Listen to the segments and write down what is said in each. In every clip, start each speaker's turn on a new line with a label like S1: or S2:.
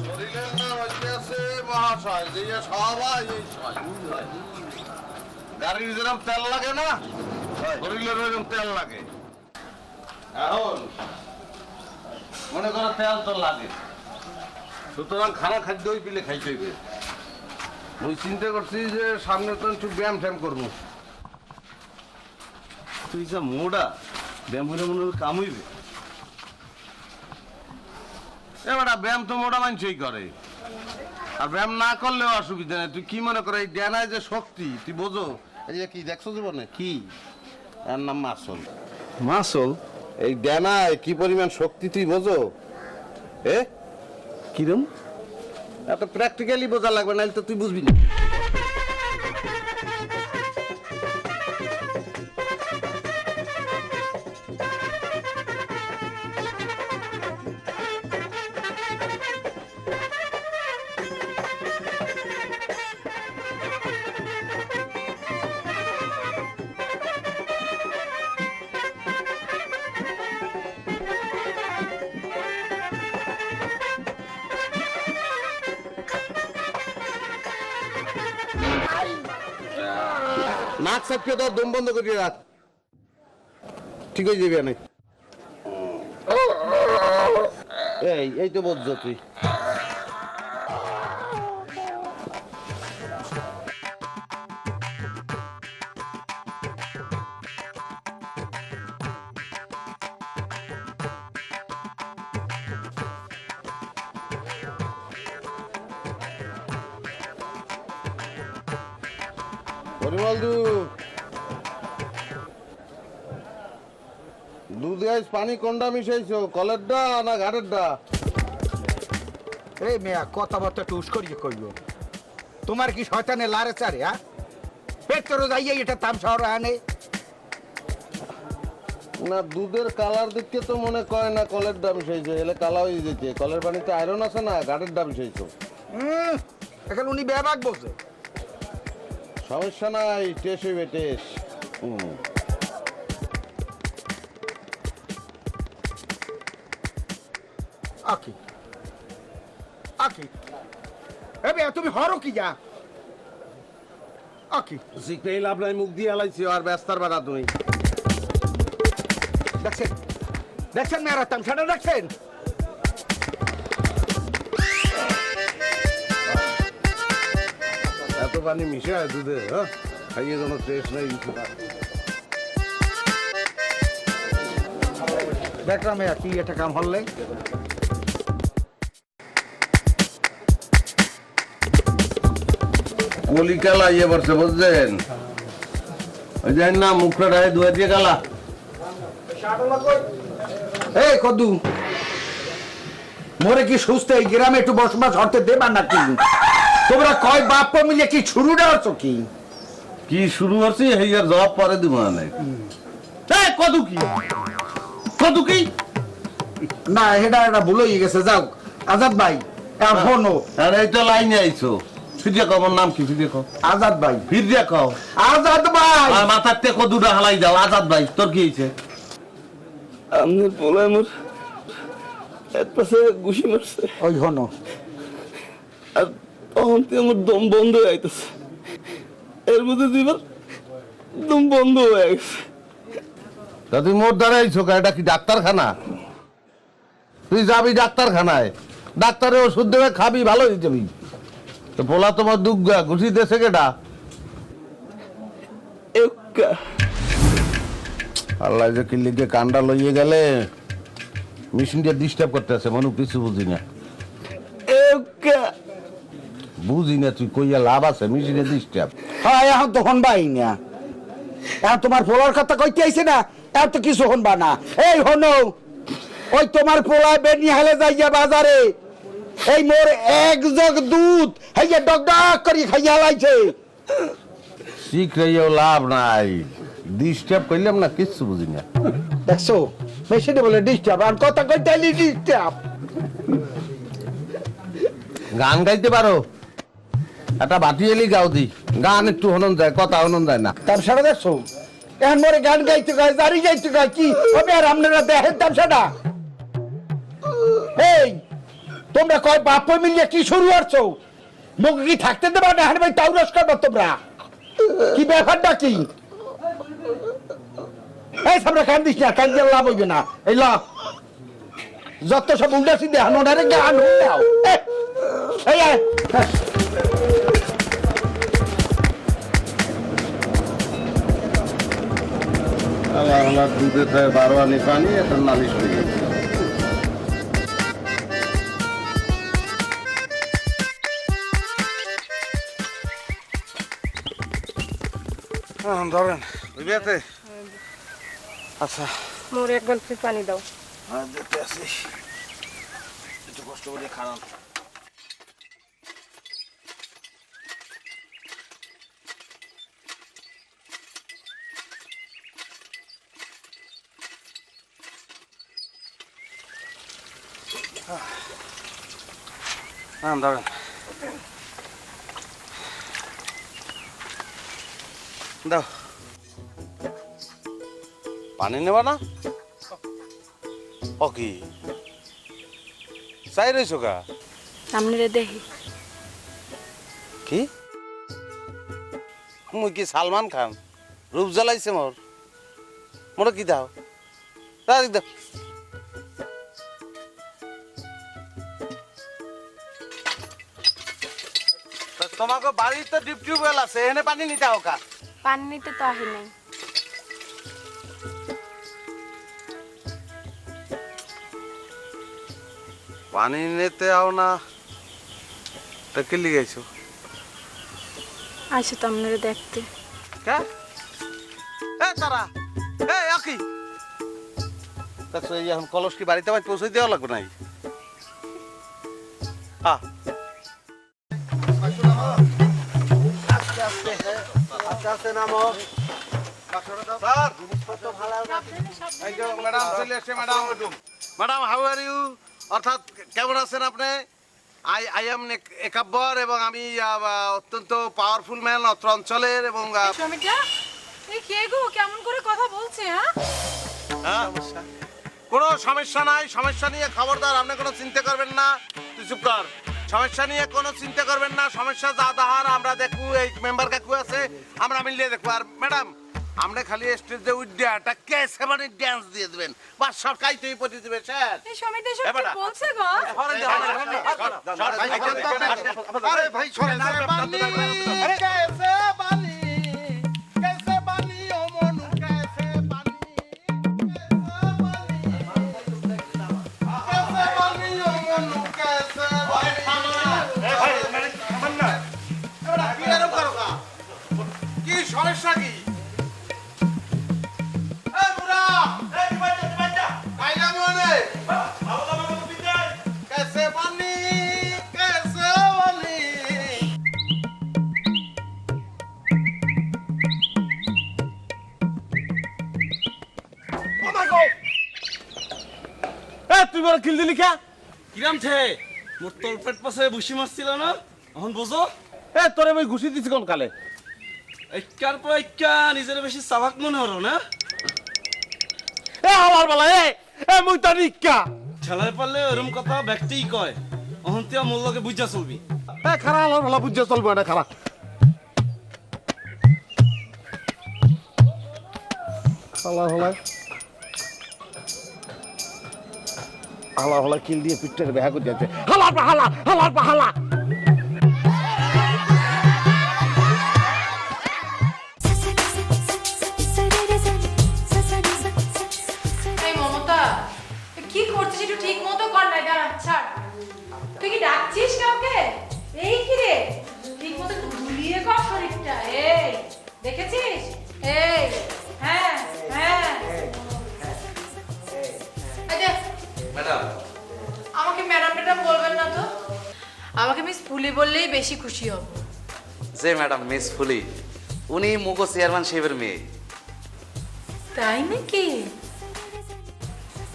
S1: শরীরের নাম হইতেছে মহাশয়, যে সবাই এই গাড়ির যেরকম তেল লাগে না, শরীরের ওইরকম তেল লাগে। এখন মনে করো তেল তো লাগে, সুতরাং খানা খাদ্য পিলে খাইতে হইবে। ওই চিন্তা করছি যে সামনে তো একটু ব্যায়াম ট্যাম করবো।
S2: তুই যা মোড়া ব্যায়াম করে মনে হয় কাম হইবে।
S1: এবার ব্যায়াম তো মোটা মানুষই করে, আর ব্যায়াম না করলেও অসুবিধা নেই। তুই কি মনে করো এই জ্ঞানায় যে শক্তি তুই বোঝো? এই যে কি দেখছো জীবনে কি, এর নাম মাসল।
S2: মাসল?
S1: এই জ্ঞানায় কি পরিমাণ শক্তি তুই বোঝো?
S2: কিরম?
S1: এত প্র্যাকটিক্যালি বোঝা লাগবে, নাহলে তো তুই বুঝবি না। নাক সাপকে তো দম বন্ধ করিয়ে রাখ, ঠিক হয়ে যাবে অনেক। এই তো বুঝছো তুই। পরিমল দুধ গাইস পানি কোনটা মিশাইছো, কলেরটা না ঘাটেরটা?
S3: এই মেয়া কথাবার্তা টুস করিয়ে কইল, তোমার কি শয়তানে লারে চারে? হ্যাঁ, পেট্রো যাইয়ে এটা তামসা আনে
S1: না। দুধের কালার দেখতে তো মনে করে না কলের ডাব মিশাইছো, এলে কালা হয়ে যেতে। কলের পানিতে আয়রন আছে না, ঘাটের ডাব মিশাইছো।
S3: এখন উনি বেবাক বলছে।
S1: সমস্যা নাই, টেস্ট হইবে টেস্ট।
S3: আকি আকি এবে তুমি হরো কি যা আকি
S1: শিখেই লাভ নাই, মুখ দিয়ে হালাইছি আর ব্যস্তার বাড়া তুমি।
S3: দেখছেন দেখছেন মেয়েরা তামসাটা দেখছেন?
S1: এত পানি মিশে হয় দুধে, হ্যাঁ খাইয়ে কোনো টেস্ট নাই।
S3: দেখলাম মেয়া কি এটা কাম হলে।
S1: কলিকালা ইয়ে পড়ছে বুঝছেন, ওই যে না মুখটা রায় দুয়া দিয়ে গালা।
S3: এই কদু মোরে কি সুস্থ এই গ্রামে একটু বসবাস হতে দেবা নাকি? তোমরা কয় বাপ মিলে কি শুরু দেওয়াছো কি?
S1: কি শুরু হচ্ছে এই আর জবাব পরে দিব না।
S3: কদু কি কদু কি না, এটা একটা ভুল হয়ে গেছে। যাও আজাদ ভাই এখন
S1: আরে এই তো লাইনে আইছো। ফিরিয়া কও, আমার নাম কি? ফিরিয়া কও।
S3: আজাদ ভাই।
S1: ফিরিয়া কও।
S3: আজাদ ভাই।
S1: আর মাথার তে কদুটা হালাই দাও। আজাদ ভাই তোর কি হয়েছে?
S2: আপনার পোলা আমার এক পাশে ঘুষি মারছে,
S3: ওই হনো
S2: আর তখন থেকে আমার দম বন্ধ হয়ে যাইতেছে। এর মধ্যে দুইবার দম বন্ধ হয়ে গেছে।
S1: তা তুই মোট দাঁড়াইছো, এটা কি ডাক্তারখানা? তুই যাবি ডাক্তারখানায়, ডাক্তারে ওষুধ দেবে, খাবি, ভালো হয়ে যাবি। তো পোলা তোমার দুগ্গা ঘুষি দেশে কেটা? আল্লাহ যে কিল্লিকে কান্ডা লইয়ে গেলে মেশিনটা ডিস্টার্ব করতে আছে, মনে কিছু বুঝি না। বুঝি না তুই কইয়া লাভ আছে, মেশিনে ডিস্টার্ব।
S3: হ্যাঁ এখন তখন বাই না, এখন তোমার পোলার কথা কইতে আইছে না, এখন তো কিছু হনবা না। এই হনো ওই তোমার পোলায় বেনি হালে যাইয়া বাজারে এই মোর এক জগ দুধ হাইয়া ডক ডক করি খাইয়া লাইছে।
S1: শিখ রইও লাভ নাই, ডিস্টার্ব কইলাম না, কিছু বুঝি না।
S3: দেখছো মেশিনে বলে ডিস্টার্ব, আর কথা কইতে আইলি ডিস্টার্ব।
S1: গান গাইতে পারো? একটা বাটি এলি গাও দি, গান একটু হনন যায়, কথা হনন যায় না।
S3: তার সারা দেখছো এখন মোরে গান গাইতে গায়, জারি গাইতে গায়, কি হবে আর আপনারা দেখেন তার সারা। এই তোমরা কয় বাপ মিলিয়ে কি শুরু করছো? মুখ কি থাকতে দেবা না? হ্যাঁ ভাই তাউরস করবো তোমরা? কি ব্যাপারটা কি? এই সামনে কান্দিস না, কান্দিয়ে লাভ হইবে না। এই ল যত সব উল্টা সিদ্ধে হানোনারে গান দাও। এই
S1: আমার দুধে থাকে 12 আনি পানি, একটা নালিশ হয়ে গেছে। ধরেন বুঝতে আচ্ছা
S4: মোর এক গল্পে পানি দাও।
S1: দেখতে আসি একটু কষ্ট করে খারাপ। দাঁড়ান দাও পানি নেবা না? ও কি চাই রয়েছ গা?
S4: সামনে দেখি
S1: কি মুই কি সালমান খান? রূপ জ্বালাইছে মোর, মোর কি দাও দাও। তোমাকে বাড়িতে ডিপ টিউবওয়েল আছে, এখানে পানি নিতে হোক।
S4: পানি নিতে তো আহি নাই।
S1: পানি নিতে আও না তা কি লিগাইছো?
S4: আইসো তো আপনারা দেখতে।
S1: কে এ তারা এ আকি দেখছো এই এখন কলস কি বাড়িতে ভাই পৌঁছে দেওয়া লাগবে নাই? হ্যাঁ ম্যাডাম হাউ আর ইউ? অর্থাৎ কেমন আছেন আপনি? আই এম একাব্বর এবং আমি অত্যন্ত পাওয়ারফুল ম্যান অত্র অঞ্চলের এবং
S4: কেমন করে কথা বলছে?
S1: কোনো সমস্যা নাই, সমস্যা নিয়ে খবরদার আপনি কোনো চিন্তা করবেন না। তুই চুপ কর। সমস্যা নিয়ে কোনো চিন্তা করবেন না, সমস্যা যা দাহার আমরা দেখু, এই মেম্বার কাকু আছে আমরা মিলিয়ে দেখবো। আর ম্যাডাম আমরা খালি স্টেজে উঠে একটা ক্যাসে মানে ড্যান্স দিয়ে দেবেন, বা সরকারি তুই পটি দিবে স্যার।
S4: এই সমিতি এসব কি বলছে গো?
S1: আরে ভাই সরেন না। ক্যাসে বানি ক্যাসে বানি ও মনু ক্যাসে বানি ক্যাসে বানি ও মনু ক্যাসে বানি। কি সমস্যা কি?
S2: তুই বড় কিল দিলি কে? কিরাম থে মোর তোর পেট পাশে বুসি মারছিল না, এখন বুঝো?
S5: এ তোরে মই ঘুষি দিছি কোন কালে?
S2: একটার পর একটা নিজের বেশি সাবাক মনে হলো না?
S5: এ আমার বলা এ মুই তো নিকা
S2: ঠেলায় পারলে ওরম কথা ব্যক্তিই কয়, অহন তুই মূল্যকে বুঝা চলবি।
S5: এ খারা আমার বলা বুঝে চলবো না খারা। হালা হলা হালা হলা কিল দিয়ে পিঠের বেহা করে দিয়েছে। হালা হালা হালা হালা
S4: এই মমতা কি করছিস? একটু ঠিক মতো কর না। দাঁড়া, ছাড়। তুই কি ডাকছিস কাউকে? এই কি রে, ঠিক মতো ঘুরিয়ে কর শরীরটা। এই দেখেছিস? এই হ্যাঁ হ্যাঁ
S1: ম্যাডাম
S4: আমাকে ম্যাডাম ম্যাডাম বলবেন না তো, আমাকে মিস ফুলি বললেই বেশি খুশি হব।
S6: যে ম্যাডাম মিস ফুলি, উনি মুগো চেয়ারম্যান সাহেবের মেয়ে।
S4: তাই নাকি?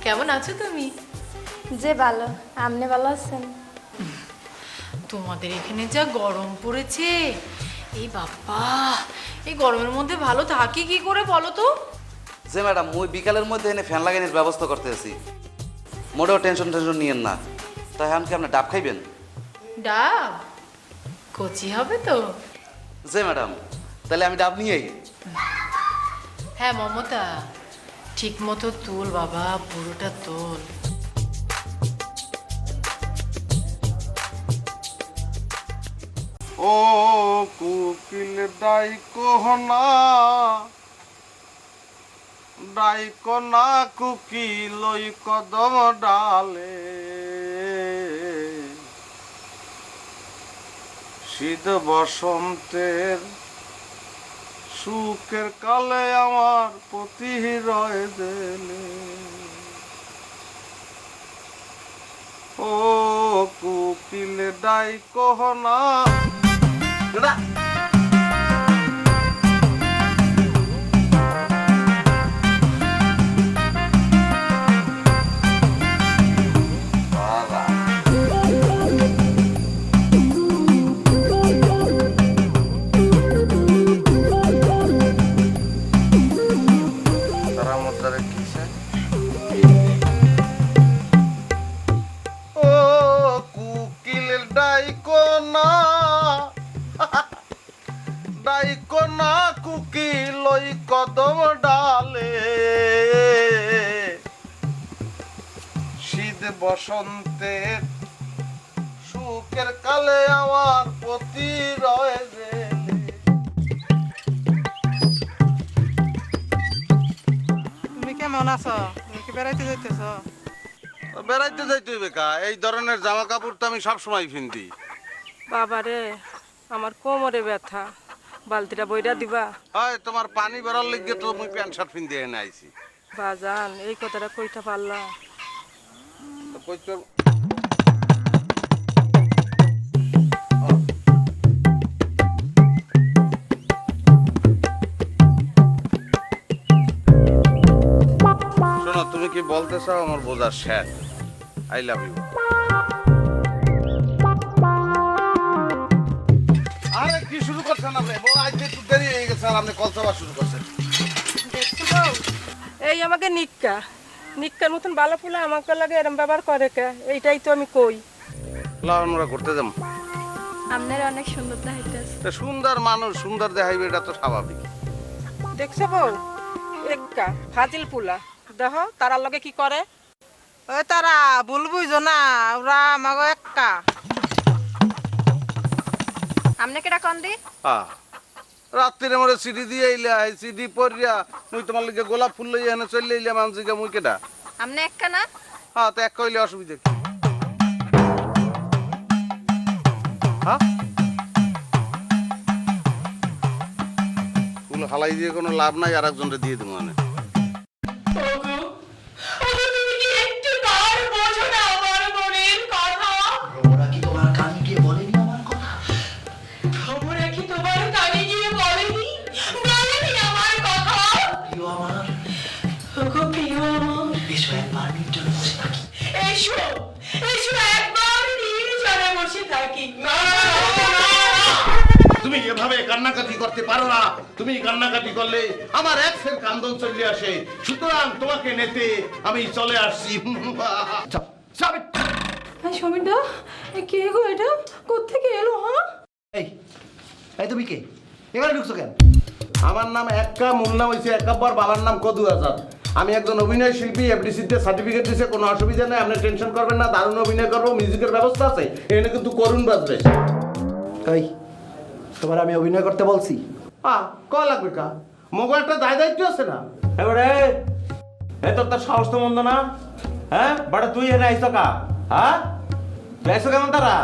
S4: কেমন আছো তুমি?
S7: যে ভালো, আপনি ভালো আছেন?
S4: তোমাদের এখানে যা গরম পড়েছে, এই বাবা, এই গরমের মধ্যে ভালো থাকি কি করে বলো তো?
S6: যে ম্যাডাম মুই বিকালের মধ্যে এনে ফ্যান লাগানোর ব্যবস্থা করতে আছি, মোটেও টেনশন টেনশন নিয়েন না। তাই এখন কি আপনি ডাব খাইবেন?
S4: ডাব কচি হবে তো?
S6: জি ম্যাডাম, তাহলে আমি ডাব নিয়েই।
S4: হ্যাঁ মমতা, ঠিক মতো তোল বাবা, পুরোটা তোল।
S1: ও কুকিল ডাইকোনা ডাইকোনা কুকিল ওই কদম ডালে, শীত বসন্তের সুখের কালে আমার প্রতি রয় দেলে। ও কুকিল ডাইকোনা। ও কুকিল ডাইকোনা ডাইকোনা কুকিল ওই কদম ডালে, শীত বসন্তের সুখের কালে আমার প্রতি রয়ে গেলে।
S8: তুমি কেমন আছো? তুমি কি বেড়াইতে যাইতেছ?
S1: বেড়াইতে যাইতে হইবে কা, এই ধরনের জামা কাপড় তো আমি সবসময় পিন্দি।
S8: বাবারে, আমার কোমরে ব্যথা, বালতিটা বইরা দিবা?
S1: হয় তোমার পানি বেড়ার লিগে তো মুই প্যান্ট শার্ট পিন্দি এনে আইছি।
S8: বাজান, এই কথাটা কইটা পারলা?
S1: তো কইতে শোনো, তুমি কি বলতে চাও আমার বোঝার শেষ। I love you. আরে কি শুরু করছেন আপনি? বউ আজ একটু দেরি হয়ে গেছে আর আপনি কল চাওয়া শুরু করছেন।
S8: দেখছো বউ, এই আমাকে নিক্কার মতন ভালো ফুলা আমাকে লাগে এরম ব্যবহার করে কে? এইটাই তো আমি কই।
S1: লাও আমরা ঘুরতে যাবো।
S7: আপনার অনেক সুন্দর দেখাইতেছে।
S1: তা সুন্দর মানুষ সুন্দর দেখাইবে, এটা তো স্বাভাবিক।
S8: দেখছো বউ, এক্কা ফাজিল পুলা দেখো তারার লগে কি করে। ওই তারা ভুল বুঝো না, ওরা আমাকে এক্কা।
S7: আপনি কেটা কোন দি?
S1: রাত্রিরে মরে সিডি দিয়ে আইলা, এই সিডি পড়িয়া মুই তোমার লিগে গোলাপ ফুল লইয়া এনে চলে আইলাম আনজিগা মুই কেডা?
S7: আপনি একা না?
S1: হ্যাঁ, তো এক কইলে অসুবিধা কি? হ্যাঁ, ফুল হালাই দিয়ে কোনো লাভ নাই, আর একজনকে দিয়ে দেবো মানে।
S9: ওরা কি তোমার কানে গিয়ে বলেনি আমার কথা? প্রিয় আমার, এসো একবার নির্জনে বসে থাকি।
S5: তুমি এভাবে কান্নাকাটি করতে পারো না। তুমি কান্নাকাটি করলে আমার এক্সের কান্দন চলে আসে। সুতরাং তোমাকে নেতে আমি চলে আসছি।
S4: সমীরদা, কে গো এটা? কোত্থেকে এলো? হ্যাঁ,
S9: এই তুমি কে? এখানে ঢুকছো কেন?
S5: আমার নাম এক্কা, মূল নাম হয়েছে একাব্বর, বাবার নাম কদু আজাদ। আমি একজন অভিনয় শিল্পী, এফডিসিতে সার্টিফিকেট দিয়েছে, কোনো অসুবিধা নেই, আপনি টেনশন করবেন না। দারুণ অভিনয় করবো, মিউজিকের ব্যবস্থা আছে, এখানে কিন্তু করুণ বাজবে।
S9: এই তোমার আমি অভিনয় করতে বলছি?
S5: কয় লাগবে কা? মগো একটা দায় দায়িত্ব আছে না?
S10: এবারে এ তোর তো সাহস তো মন্দ না। হ্যাঁ বাড়া, তুই এনে আইস কা? হ্যাঁ আইসো কেমন তারা?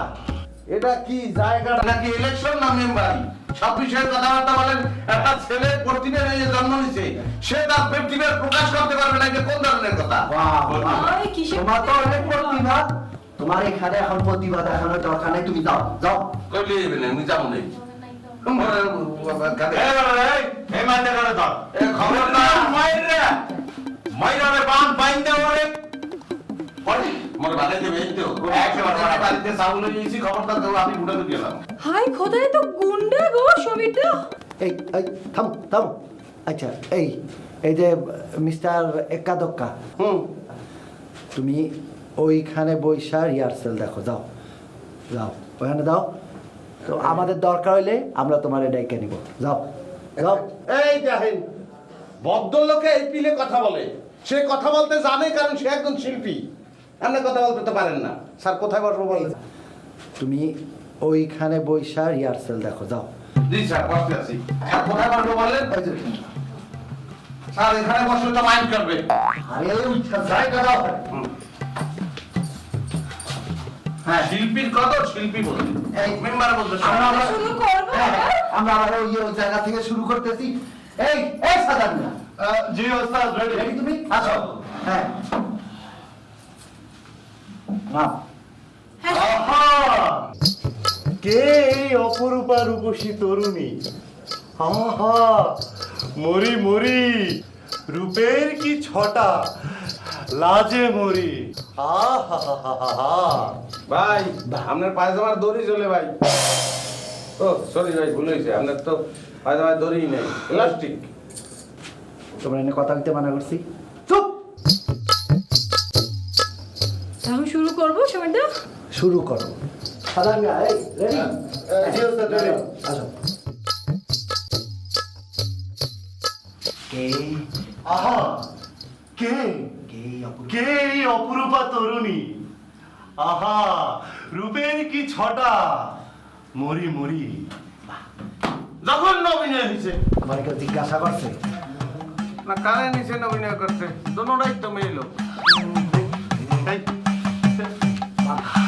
S5: এটা কি জায়গা নাকি ইলেকশন না মেম্বার? সব বিষয়ে কথাবার্তা বলেন। একটা ছেলে প্রতিদিন এই যে জন্ম নিছে, সে তার ব্যক্তিগত প্রকাশ করতে পারবে না, এটা কোন ধরনের কথা?
S9: তোমার তো অনেক প্রতিভা, তোমার এখানে এখন প্রতিভা দেখানোর দরকার নেই, তুমি যাও যাও।
S1: কইলে যাবে না, আমি যাবো না।
S10: এই মাইতে করে ধর।
S1: খবর না
S10: মাইরে মাইরে বান বাইন দে ওরে।
S1: মোর বাড়ি দেবে এই তো
S10: একেবারে
S1: বাড়িতে চাউল নিয়েছি, খবরটা দেবো, আমি উঠে গেলাম।
S4: হাই খোদাই, তো গুন্ডা গো সমীরদা।
S9: এই এই থামো থামো। আচ্ছা, এই এই যে মিস্টার এক্কা দক্কা, তুমি ওইখানে বৈশা রিহার্সেল দেখো, যাও যাও ওখানে দাও। তো আমাদের দরকার হইলে আমরা তোমার ডেকে নিব, যাও যাও।
S5: এই দেখেন, ভদ্রলোকে এই পিলে কথা বলে, সে কথা বলতে জানে কারণ সে একজন শিল্পী। আপনি কথা বলতে তো পারেন না। স্যার কোথায় বসবো বলেন?
S9: তুমি ওইখানে বৈশা রিহার্সেল দেখো, যাও।
S5: জি স্যার, বসতে আছি। স্যার কোথায় বসবো বলেন? স্যার এখানে বসলে তো মাইন্ড করবে।
S9: আরে উঠা জায়গা দাও।
S5: হ্যাঁ, শিল্পীর কদর শিল্পী বলতে,
S9: এই
S5: মেম্বার বলতে।
S4: শুরু করবো?
S9: আমরা আবার ওই জায়গা থেকে শুরু করতেছি। এই এই সাদান না,
S5: জি ওস্তাদ,
S9: রেডি তুমি? আসো। হ্যাঁ না
S11: কে এই অপরূপা রূপসী তরুণী? আহা, মরি মরি, রূপের কি ছটা, লাজে মরি। আহা,
S5: ভাই, আপনার পায়জামার দড়ি চলে ভাই। ও সরি ভাই, ভুল হয়েছে। আপনার তো পায়জামার দড়িই নেই, ইলাস্টিক।
S9: তোমরা এনে কথা বলতে মানা করছি।
S5: চুপ।
S4: আমি শুরু করবো সময়টা?
S9: শুরু করো। সাদান না, এই রেডি?
S11: জি ওস্তাদ, রেডি।
S9: আসো। কে
S11: আহা, কে
S9: কে অপরূপা?
S11: কে এই অপরূপা তরুণী? আহা, রূপের কি ছটা, মরি মরি।
S5: যখন অভিনয় হয়েছে
S9: আমার কেউ জিজ্ঞাসা করছে?
S5: না, কারে নিচে অভিনয় করছে, দোনোটাই তো মেয়ে লোক। এই,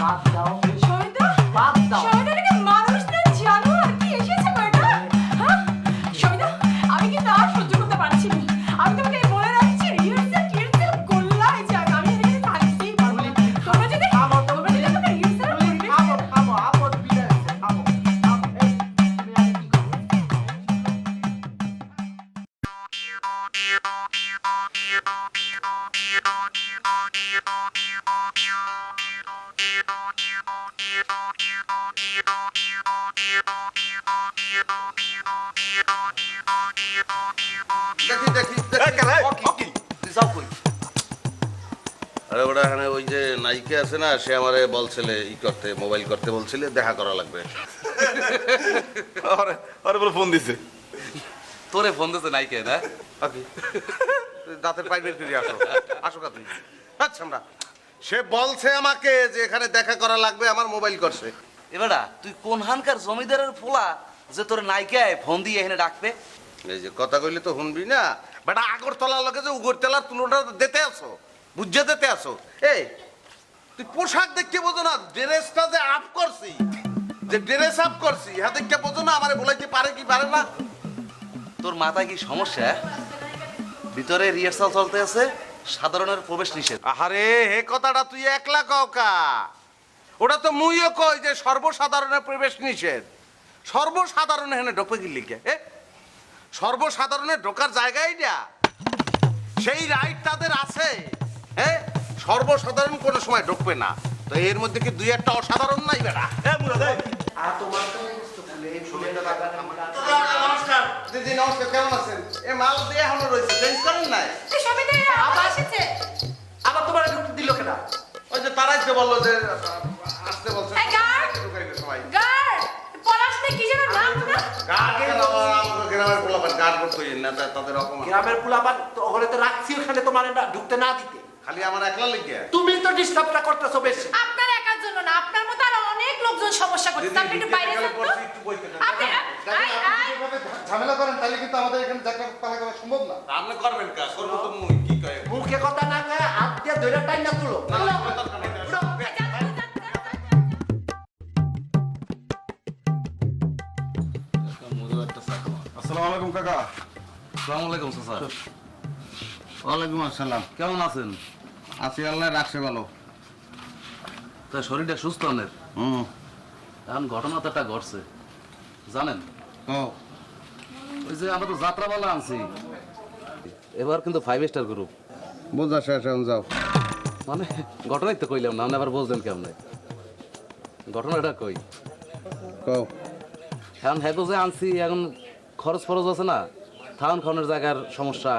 S9: বাদ দাও।
S4: সময়টা?
S9: বাদ দাও।
S4: সময়টা নাকি মানুষ না জানোয়ার? কি এসেছে গো এটা? হ্যাঁ? সময়টা, আমি কিন্তু আর সহ্য করতে পারছি না। আমি তোমাকে বলে রাখছি, রিহার্সেল করলাই যাক, আমি এখানে থাকতেই পারবো না। তোমরা যদি আমাকে রিহার্সেল করবে,
S1: দেখি দেখি আরে ওটা এখানে ওই যে নায়িকা আছে না, সে আমারে বলছিলে ই করতে, মোবাইল করতে বলছিলে, দেখা করা লাগবে।
S10: আরে বলে ফোন দিছে।
S6: তোরে ফোন দিতে নাই কে না?
S1: দাঁতের পাইপ বের করে আসো, আসো কা তুমি। আচ্ছা, আমরা সে বলছে আমাকে যে এখানে দেখা করা লাগবে, আমার মোবাইল করছে।
S6: এবারা তুই কোন হানকার জমিদারের পোলা যে তোর নাইকায় ফোন দিয়ে এখানে ডাকবে?
S1: এই যে কথা কইলে তো শুনবি না বেটা, আগরতলার লগে যে উগরতলার তুলনাটা দিতে আসো, বুঝে দিতে আসো। এই তুই পোশাক দেখতে বোঝো না, ড্রেসটা যে আপ করছি, যে ড্রেস আপ করছি, হ্যাঁ দেখতে বোঝো না, আমারে বলাইতে পারে কি পারে না?
S6: তোর মাথায় কি সমস্যা? ভিতরে রিহার্সাল চলতে আছে, সাধারণের প্রবেশ নিষেধ।
S1: আরে হে কথাটা তুই একলা কও কা? ওটা তো মুইও কই যে সর্বসাধারণের প্রবেশ নিষেধ। সর্বসাধারণ এখানে ঢোকে কি লিখে? সর্বসাধারণের ঢোকার জায়গায় না, সেই রাইট তাদের আছে। হ্যাঁ, সর্বসাধারণ কোনো সময় ঢুকবে না। তো এর মধ্যে কি দুই একটা অসাধারণ নাই বেটা? নমস্কার দিদি, নমস্কার, কেমন আছেন? এ মাল দিয়ে এখনো রয়েছে, চেঞ্জ করেন নাই?
S4: সময়টা আবার এসেছে।
S9: আবার তোমার ঢুকতে দিল কেন?
S1: ওই যে তারাই তো বললো যে আসতে বলছে।
S4: এই গার্ড!
S1: ঢুকাইবে সবাই।
S4: গার্ড! পলাশতে কি যেন নাম না?
S1: গার্ড কেন? আমাকে গ্রামের পোলাপান গার্ড করতে হইন না, তাদের অপমান।
S9: গ্রামের পোলাপান তো ওখানে তো রাখছি, ওখানে তোমার ঢুকতে না দিতে।
S1: খালি আমার একলা লেগে।
S9: তুমি তো ডিস্টার্বটা করতেছো বেশি।
S4: আপনার একার জন্য না, আপনার মতো আর অনেক লোকজন সমস্যা করছে। আপনি একটু বাইরে যান তো। আপনি
S5: ঝামেলা করেন তাহলে কিন্তু আমাদের এখানে যাত্রা পালা করা সম্ভব না।
S1: আপনি করবেন কাজ, করবো তো মুই, কি কয়?
S9: মুখে কথা না কয়ে হাত দিয়ে ধরে টাইম না তুলো।
S5: আসসালামু আলাইকুম কাকা।
S6: আসসালামু আলাইকুম স্যার।
S5: ওয়ালাইকুম আসসালাম।
S6: কেমন আছেন?
S5: আছি, আল্লাহ রাখছে ভালো।
S6: তা শরীরটা সুস্থ আনের? এখন ঘটনা তো একটা ঘটছে জানেন। ওই যে আমরা তো যাত্রাপালা আনছি, এবার কিন্তু 5 স্টার গ্রুপ।
S5: বোঝা শেষ, এখন যাও।
S6: মানে ঘটনাই তো কইলাম না, আপনি আবার বলছেন কেমন? ঘটনাটা কই
S5: কও।
S6: এখন হ্যাঁ তো যে আনছি, এখন খরচ ফরচ আছে না, থাউন খাওয়ানোর জায়গার সমস্যা।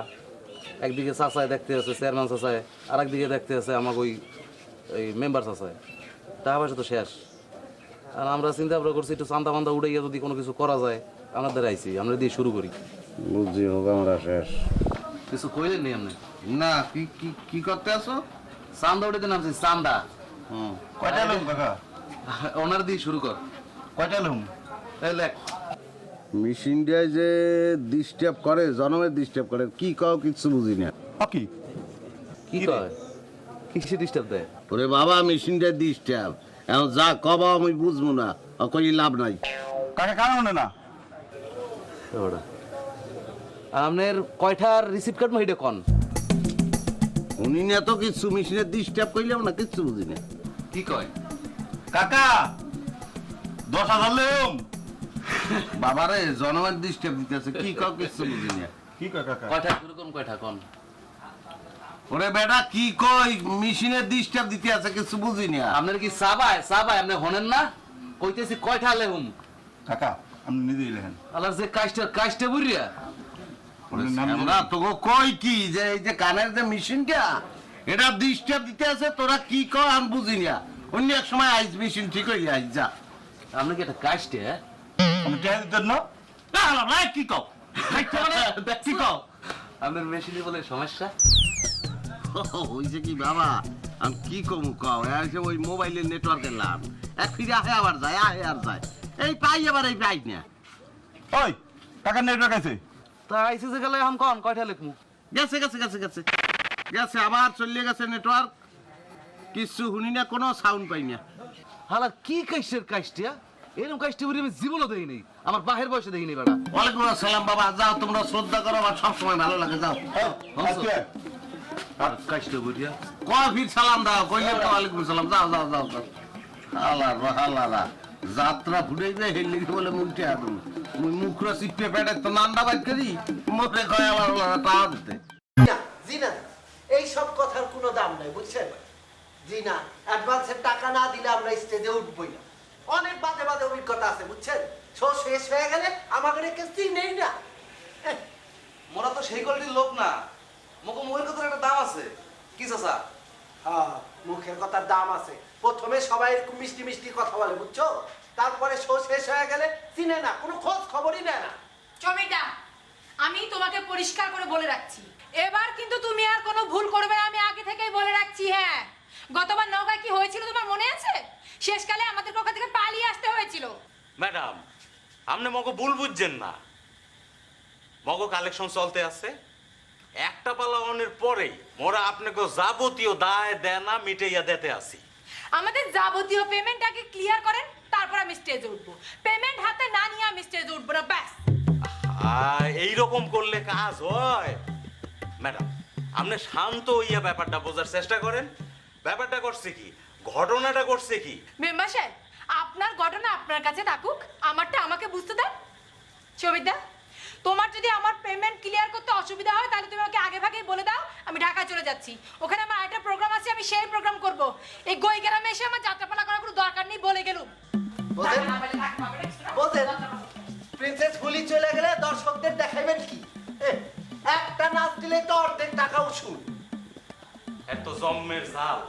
S6: একদিকে চাচায় দেখতে আছে, চেয়ারম্যান চাচায়, আর একদিকে দেখতে আছে আমাকে ওই এই মেম্বার আছে টাকা পয়সা তো শেষ। আর আমরা চিন্তা ভাবনা করছি একটু চান্দা মান্দা উড়াইয়া যদি কোনো কিছু করা যায় আমাদের আইছি, আমরা দিয়ে শুরু করি।
S1: বুঝছি হোক, আমরা শেষ।
S6: কিছু কইলেন নি আপনি?
S1: না, কি কি কি করতে আসো?
S6: চান্দা উঠাইতে নামছি, চান্দা।
S11: কয়টা লুম কাকা?
S6: ওনার দিয়ে শুরু কর।
S11: কয়টা লুম?
S6: এই লেখ।
S1: মেশিনটায় যে ডিস্টার্ব করে, জনমের ডিস্টার্ব করে, কি কও কিচ্ছু বুঝি না।
S11: কি
S6: কি কয়? কিসে ডিস্টার্ব দেয়?
S1: ওরে বাবা, মেশিনটা ডিস্টার্ব, এখন যা কবা আমি বুঝবো না, কই লাভ নাই।
S11: কাকা কারণ না
S6: ওটা আপনার কয়টার রিসিপ্ট কার্ড মাইডে কোন?
S1: উনি না তো কিছু মেশিনের ডিস্টার্ব কইলাম না, কিচ্ছু বুঝি না।
S6: কি কয়?
S11: কাকা 10,000 লুম।
S1: বাবারে জনমের ডিস্টার্ব দিতেছে, কি কও কিচ্ছু বুঝি না।
S11: কি কয় কাকা?
S6: কয়টা শুরু করুন, কয়টা কোন?
S1: ওরে বেটা কি কই, মেশিনের ডিস্টার্ব দিতে আছে, কিছু বুঝি না।
S6: আপনার কি সাবাই সাবাই আপনি হনেন না? কইতেছি কয়টা লেহুম।
S11: কাকা আপনি নিজেই লেখেন।
S6: আলার যে কাজটা বুঝিয়া
S1: আমরা তোকে কই কি যে এই যে কানের যে মেশিনটা এটা ডিস্টার্ব দিতে আছে, তোরা কি কর আমি বুঝি না। অন্য এক সময় আইস মেশিন ঠিক হয়ে আইস যা।
S6: আপনি কি একটা কাজটা
S11: আপনি টেহা দিতেন না?
S1: কি কও
S6: কি কও? আপনার মেশিনে বলে সমস্যা
S1: হইছে কি বাবা, আমি কি কমু কও, এসে ওই মোবাইলের নেটওয়ার্কের লাভ এক ফিরে আহে আবার যায়, আহে আর যায়, এই পাই আবার এই পাই না।
S11: ওই কাকার নেটওয়ার্ক আছে?
S6: তা আইসি যে গেলে এখন কোন কয়টা লিখমু?
S1: গেছে গেছে গেছে গেছে গেছে, আবার চলে গেছে নেটওয়ার্ক, কিছু শুনি না, কোনো সাউন্ড পাই না।
S6: হালা কি কাজের কাজটা? এরকম কাজটা আমি জীবনও দেই নাই, আমার বাহের বয়সে দেই নাই বেটা।
S1: ওয়ালাইকুম আসসালাম বাবা, যাও তোমরা শ্রদ্ধা করো, আমার সবসময় ভালো লাগে, যাও।
S11: আজকে
S6: আর কাজটা বুঝিয়া
S1: কফির সালাম দাও, কইলে তো ওয়ালাইকুম সালাম, যাও যাও যাও যাও। হালারা যাত্রা ফুটাইবে হেললি বলে মুখটি আদম, মুখরা চিপে পেটে তো নান্দা বাইর করি, মুখে কয় আমার টাওয়া দিতে।
S9: জি না, এই সব কথার কোনো দাম নাই, বুঝছেন? জি না, অ্যাডভান্সের টাকা না দিলে আমরা স্টেজে উঠবই না। অনেক বাজে বাজে অভিজ্ঞতা আছে, বুঝছেন? শো শেষ হয়ে গেলে আমাদের কেসি নেই না।
S6: মোরা তো সেই কোয়ালিটির লোক না, মোকে মুখের কথার একটা দাম আছে। কি চাচা?
S9: হ্যাঁ, মুখের কথার দাম আছে। প্রথমে সবাই এরকম মিষ্টি মিষ্টি কথা বলে, বুঝছো? তারপরে শো শেষ হয়ে গেলে চিনে না, কোনো খোঁজ খবরই নেয় না।
S4: চমিটা, আমি তোমাকে পরিষ্কার করে বলে রাখছি, এবার কিন্তু তুমি আর কোনো ভুল করবে না, আমি আগে থেকেই বলে রাখছি। হ্যাঁ, গতবার নৌকায় কি হয়েছিল তোমার মনে আছে? শেষকালে আমাদের ওখান থেকে পালিয়ে আসতে হয়েছিল।
S10: ম্যাডাম আপনি মগো ভুল বুঝছেন না, মগো কালেকশন চলতে আছে, একটা পালাওয়ানের পরেই মোরা আপনাকে যাবতীয় দায় দেনা মিটাইয়া দিতে আসি।
S4: আমাদের যাবতীয় পেমেন্ট আগে ক্লিয়ার করেন, তারপর আমি স্টেজে উঠবো। পেমেন্ট হাতে না নিয়ে আমি স্টেজে উঠবো না, ব্যাস।
S10: এইরকম করলে কাজ হয়? ম্যাডাম আপনি শান্ত হইয়া ব্যাপারটা বোঝার চেষ্টা করেন। ব্যাপারটা করছে কি, ঘটনাটা করছে কি।
S4: মেম্বার সাহেব, আপনার ঘটনা আপনার কাছে থাকুক, আমারটা আমাকে বুঝতে দেন। সবিতা, তোমার যদি আমার পেমেন্ট ক্লিয়ার করতে অসুবিধা হয় তাহলে তুমি আমাকে আগে ভাগেই বলে দাও, আমি ঢাকা চলে যাচ্ছি। ওখানে আমার একটা প্রোগ্রাম আছে, আমি সেই প্রোগ্রাম করব। এই গই গ্রামে এসে আমার যাত্রাপালা করার কোনো দরকার নেই, বলে গেলুম।
S9: বোঝেন, প্রিন্সেস গুলি চলে গেলে দর্শকদের দেখাইবেন কি? একটা নাচ দিলে তো অর্ধেক টাকা উসুল।
S10: এত জম্মের জাল,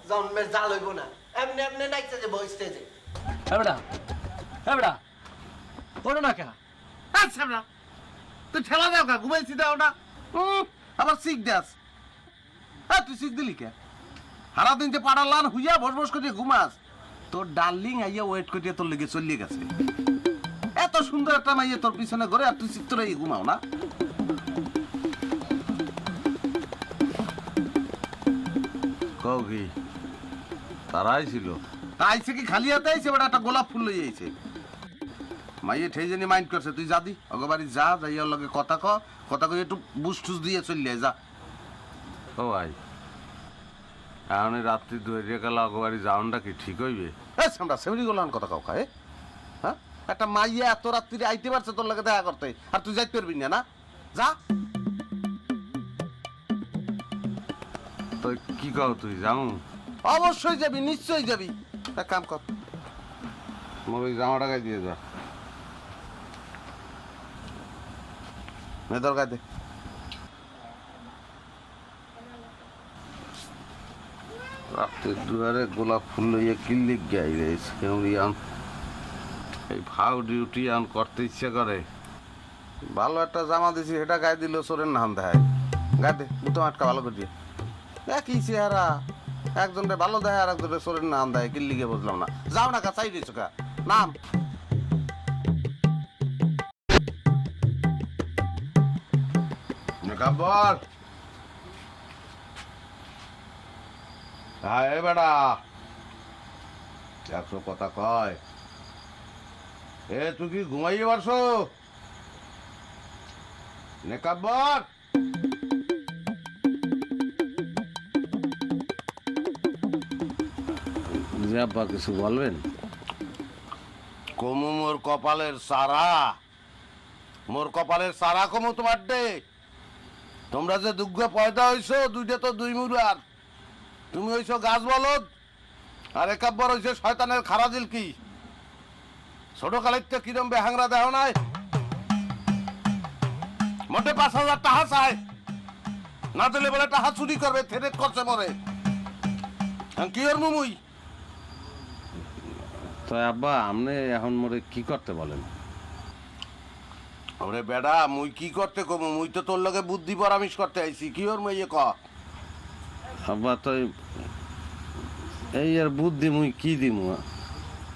S9: জন্মের জাল হইব না, এমনি এমনি নাইতে যে বই স্টেজে।
S6: এবড়া এবড়া ওটা না কা?
S1: আচ্ছা না, তুই ঠেলা দাও কা, ঘুমাইছি দাও না, আবার শিখ দাস। হ্যাঁ, তুই শিখ দিলি কে? সারাদিন যে পাড়ালান হুইয়া বস বস করে ঘুমাস, তোর ডার্লিং আইয়া ওয়েট করিয়া তোর লেগে চলিয়ে গেছে। এত সুন্দর একটা মাইয়া তোর পিছনে ঘরে, আর তুই চিত্তরে ঘুমাও না। কও কি তারাই ছিল? আইছে কি খালি হাতে আইছে? বেটা একটা গোলাপ ফুল লই আইছে। মাইয়ে ঠেই জানি মাইন্ড করছে, তুই যা দি অগবাড়ি যা, যাই ওর লগে কথা কই একটু বুস টুস দিয়ে চললে যা। ও ভাই, এখন রাত্রি 2 গেল অগবাড়ি যাওয়ানটা কি ঠিক হইবে? আমরা সেমনি গোলান কথা কাউ খায়। হ্যাঁ, একটা মাইয়া এত রাত্রি আইতে পারছে তোর লগে দেখা করতে, আর তুই যাইতে পারবি না? না যা। তো কি কও তুই যাও? অবশ্যই যাবি, নিশ্চয়ই যাবি। এক কাম কর, মোর ওই জামাটা গায়ে দিয়ে যা, মেয়েদের গায়ে দে। রাতের দুয়ারে গোলাপ ফুল লইয়া কিল্লিক গাইলে কেমন এই ভাও ডিউটি আন করতে ইচ্ছে করে। ভালো একটা জামা দিছি সেটা গায়ে দিল চোরের নাম দেয়, গায়ে দে বুতো আটকা ভালো করে দিয়ে একই চেহারা, একজনরে ভালো দেয় আর একজনের চোরের নাম দেয়, কিল্লিকে বুঝলাম না। যাও না কা চাই দিয়েছো কা নাম বল। হ্যাঁ বেড়া একশো কথা কয়। এ তুই কি ঘুমাইয়ে পারছো? নেকাব্বর
S6: জি আব্বা কিছু বলবেন?
S1: কমু মোর কপালের সারা, মোর কপালের সারা কমু তোমার ডে। তোমরা যে দুগ্গ পয়দা হইছো দুইটা তো দুই মুরার, তুমি হইছো গাছ বলদ আর একাব্বর হইছে শয়তানের খারাজিল। কি ছোট কালের কিরম বেহাংরা দেহ নাই, মোটে 5,000 টাকা চাই, না দিলে বলে টাকা চুরি করবে, থেরেট করছে মরে। কি ওর মুই
S6: তো আব্বা আপনি এখন মোরে কি করতে বলেন?
S1: ওরে বেডা মুই কি করতে কমু, মুই তো তোর লগে বুদ্ধি পরামর্শ করতে আইছি। কি ওর মেয়ে ক
S6: আব্বা তো এই আর বুদ্ধি মুই কি দিমু?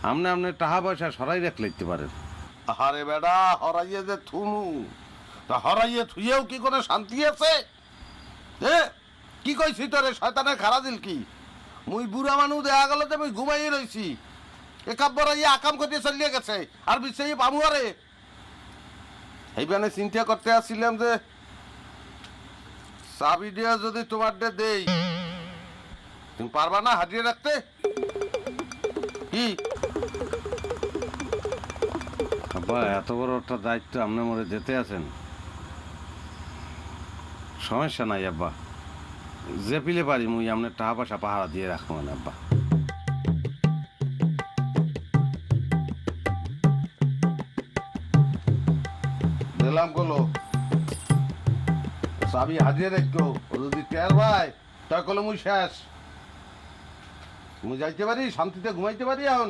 S6: আপনি টাকা পয়সা সরাই রাখ লিখতে পারেন।
S1: আরে বেডা হরাইয়ে যে থুমু, তা হরাইয়ে থুইয়েও কি কোনো শান্তি আছে? কি কইছি তোরে শয়তানের খারাজিল? কি মুই বুড়া মানুষ দেখা গেল যে মুই ঘুমাইয়ে রইছি, একাব্বর ইয়ে আকাম করতে চলিয়ে গেছে আর বিছাইয়ে পামু। আরে এইখানে চিন্তা করতে আসছিলাম যে চাবি দিয়া যদি তোমার দেই তুমি পারবা না হাজিয়ে রাখতে? কি
S6: আব্বা এত বড় একটা দায়িত্ব আপনি মোরে যেতে আছেন, সমস্যা নাই আব্বা, যে পিলে পারি মুই আপনার টাকা পয়সা পাহারা দিয়ে রাখবো না আব্বা।
S1: দিলাম কলো চাবি হাজিয়ে রাখতো, ও যদি টের ভাই তাই কলো মুই শেষ, মুই যাইতে পারি শান্তিতে ঘুমাইতে পারি। এখন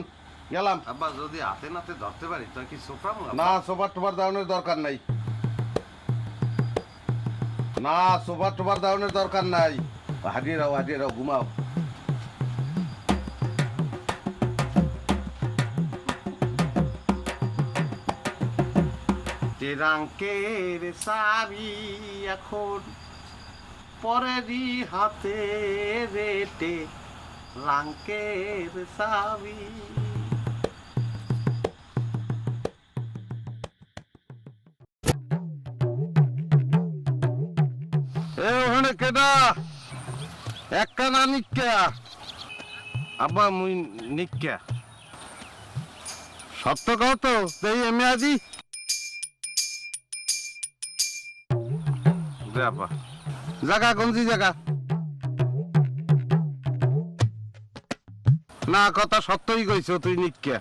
S1: গেলাম।
S6: আব্বা যদি হাতে নাতে ধরতে পারি তো কি সোফা?
S1: না সোফার টোফার দাউনের দরকার নাই, না সোফার টোফার দাউনের দরকার নাই, হাজিয়ে রাও ঘুমাও।
S6: রাঙ্কের চাবি এখন পরেরই হাতে রেটে, রাঙ্কের চাবি।
S1: ওখানে কেডা একটা না নিকা?
S6: আব্বা মুই নিকা
S1: সত্য কত এই এমনি আজি
S6: আব্বা
S1: জায়গা কোনজি জায়গা না কথা সত্যই কইছো তুই নিকা।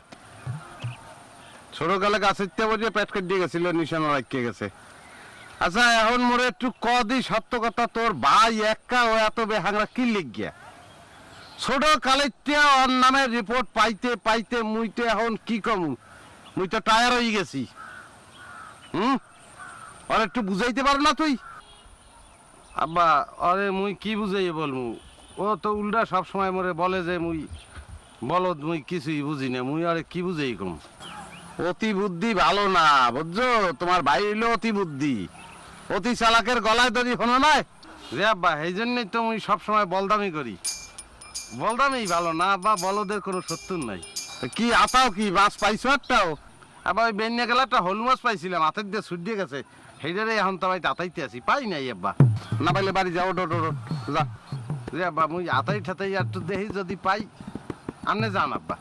S1: ছোটকালে গাছের তে বসে পেট কেটে দিয়ে গেছিল, নিশানা রাখিয়ে গেছে। আচ্ছা এখন মোরে একটু কদি সত্য কথা, তোর ভাই একা ও এত বেহাংরা কি লিখ গিয়া? ছোট কালেতে ওর নামে রিপোর্ট পাইতে পাইতে মুই তো এখন কি কমু, মুই তো টায়ার হয়ে গেছি। আর একটু বুঝাইতে পারো না তুই?
S6: আব্বা আরে মুই কি বুঝাই বলমু, ও তো উল্টা সব সময় মোরে বলে যে মুই বলদ, মুই কিছুই বুঝি না। মুই আরে কি বুঝাই কম?
S1: অতি বুদ্ধি ভালো না বুঝছো, তোমার ভাই হইলো অতি বুদ্ধি, অতি চালাকের গলায় দড়ি হলো নাই
S6: রে আব্বা, এই জন্যই তো মুই সব সময় বলদামি করি। বলদামি ভালো না আব্বা, বলদের কোনো শত্রু নাই।
S1: কি আতাও কি মাছ পাইছো একটাও?
S6: আবার ওই বেন্যা গেলে একটা হল মাছ পাইছিলাম, হাতের দিয়ে ছুটিয়ে গেছে, সেইটারে এখন তো ভাই আতাইতে আছি, পাই নাই আব্বা।
S1: না পাইলে বাড়ি যাও, যা
S6: রে আব্বা মুই আতাই ঠাতাই একটু দেখি যদি পাই, আপনি যান আব্বা।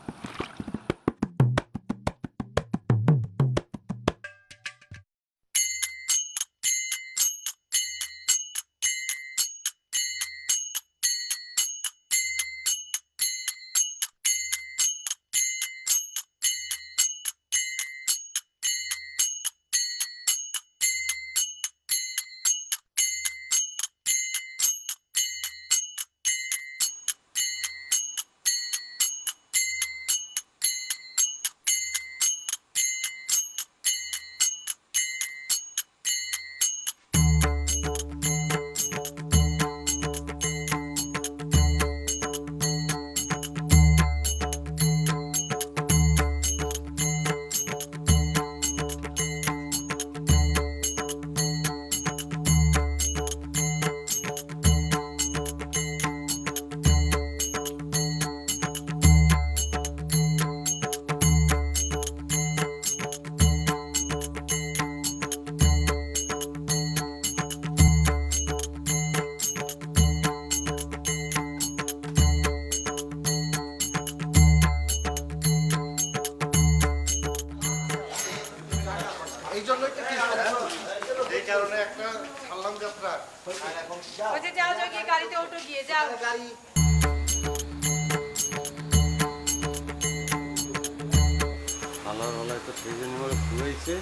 S5: দরকার
S4: ওই যে যাও যাও গিয়ে গাড়িতে ওঠো গিয়ে যাও
S9: গাড়ি
S1: আল্লাহর হলায় তো সেই জন্য আমার খুঁয়েছে।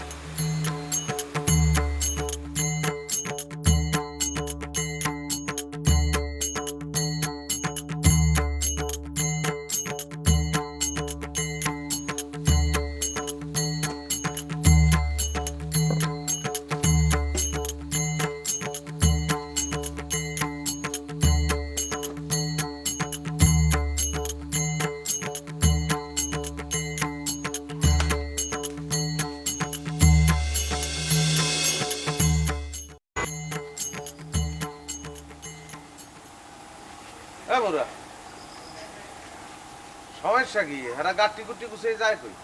S5: হ্যাঁ মোরা সমস্যা কি এরা গাটি গুটি গুছিয়ে যায় কই?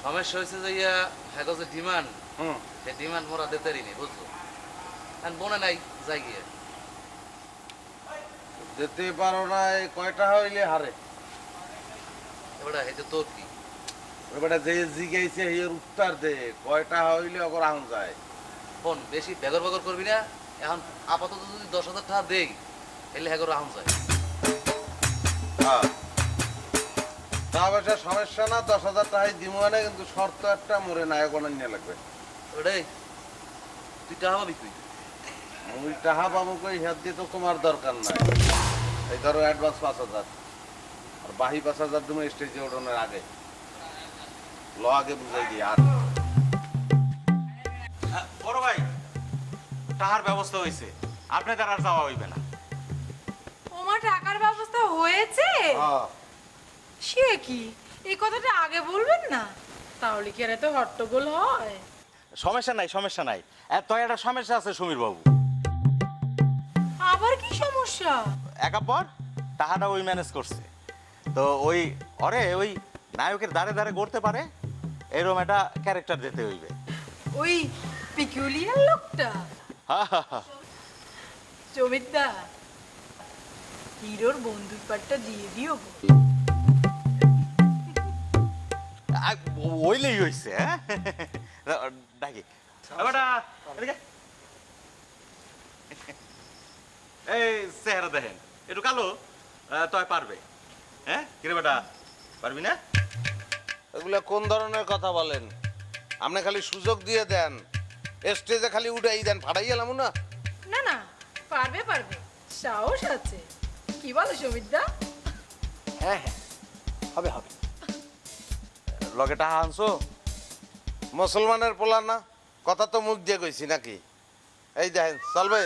S6: সমস্যা হয়েছে যে ইয়া হ্যাঁ যে ডিমান্ড
S5: হুম
S6: সেই ডিমান্ড মোরা দিতেরই নি বুঝছো আর মনে নাই যাই গিয়ে
S5: যেতে পারো না, এই কয়টা হইলে হারে?
S6: এবারে হেঁটে তোর কি
S5: এবারে যে জিগাইছে এর উত্তর দে, কয়টা হইলে অগর আহুন যায়?
S6: ফোন বেশি বেগর বেগর করবি না। এখন আপাতত যদি 10,000 টাকা দেই এলে হ্যাঁ রাহুন যায়।
S5: হ্যাঁ তা অবশ্য সমস্যা না, 10,000 টাকাই দিব না, কিন্তু শর্ত একটা মোরে নায়ক নিয়ে লাগবে।
S6: ওটাই তুই টাকা পাবি তুই
S5: ওই টাকা পাবো কই, হাত দিয়ে তো তোমার দরকার নাই। এই ধরো অ্যাডভান্স 5,000 আর বাহি 5,000 তুমি স্টেজে ওঠানোর আগে ল, আগে বুঝাই দিই। আর
S10: বড় ভাই টাকার ব্যবস্থা হয়েছে, আপনাদের আর যাওয়া হইবে না।
S4: ওমা টাকার ব্যবস্থা হয়েছে? সে কি, এই কথাটা আগে বলবেন না? তাহলে কি আর এত হট্টগোল হয়?
S10: সমস্যা নাই সমস্যা নাই, এত একটা সমস্যা আছে সমীর বাবু।
S4: আবার কি সমস্যা?
S10: একাপর টাকাটা ওই ম্যানেজ করছে, তো ওই অরে ওই নায়কের দাঁড়ে দাঁড়ে গড়তে পারে এরকম একটা ক্যারেক্টার দিতে হইবে।
S4: ওই পিকুলিয়ার লোকটা জমিদা হিরোর বন্দুক পাটটা দিয়ে দিও গো।
S10: ওইলেই হইছে। হ্যাঁ ডাকি এবারটা এদিকে। এই চেহারা দেখেন একটু কালো, তয় পারবে? হ্যাঁ কিরে বেটা, পারবি না?
S5: এগুলা কোন ধরনের কথা বলেন? আপনি খালি সুযোগ দিয়ে দেন, স্টেজে খালি উঠাই দেন, ফাড়াই গেলাম না।
S4: না না, পারবে পারবে, সাহস আছে। কি বলো সমিতদা?
S9: হ্যাঁ হ্যাঁ হবে হবে।
S5: লগে টাকা আনছো? মুসলমানের পোলা না, কথা তো মুখ দিয়ে কইছি নাকি? এই দেখেন চলবে?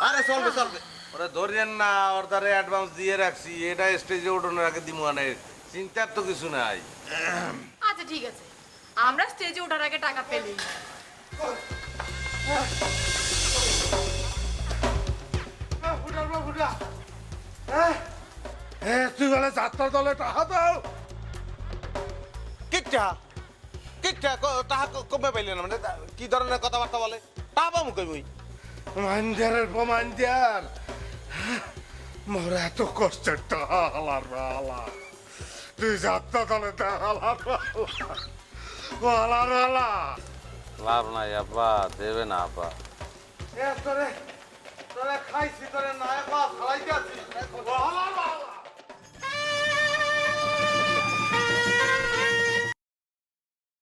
S5: আরে চলবে চলবে, ওরা ধরেন না, ওর দ্বারা অ্যাডভান্স দিয়ে রাখছি, এটা স্টেজে ওঠানোর আগে দিমু আনে, চিন্তার তো কিছু নাই।
S4: আচ্ছা ঠিক আছে, আমরা স্টেজে ওঠার আগে টাকা পেলেই।
S5: তুই বলে যাত্রা দলে টাকা দাও? কিটা কিটা টাকা কমে পাইলে না, মানে কি ধরনের কথাবার্তা বলে? টাকা পাবো কই বই? মাইন্ডারের মাইন্ডার মোরা এত কষ্টের টাকা হালার হালা, তুই যাত্রা দলে হালার হালার হালা।
S1: লাভ নাই আব্বা, দেবে না আব্বা।
S5: তোরে তোরে খাইছি, তোরে নায়ক খালাইতে আছি।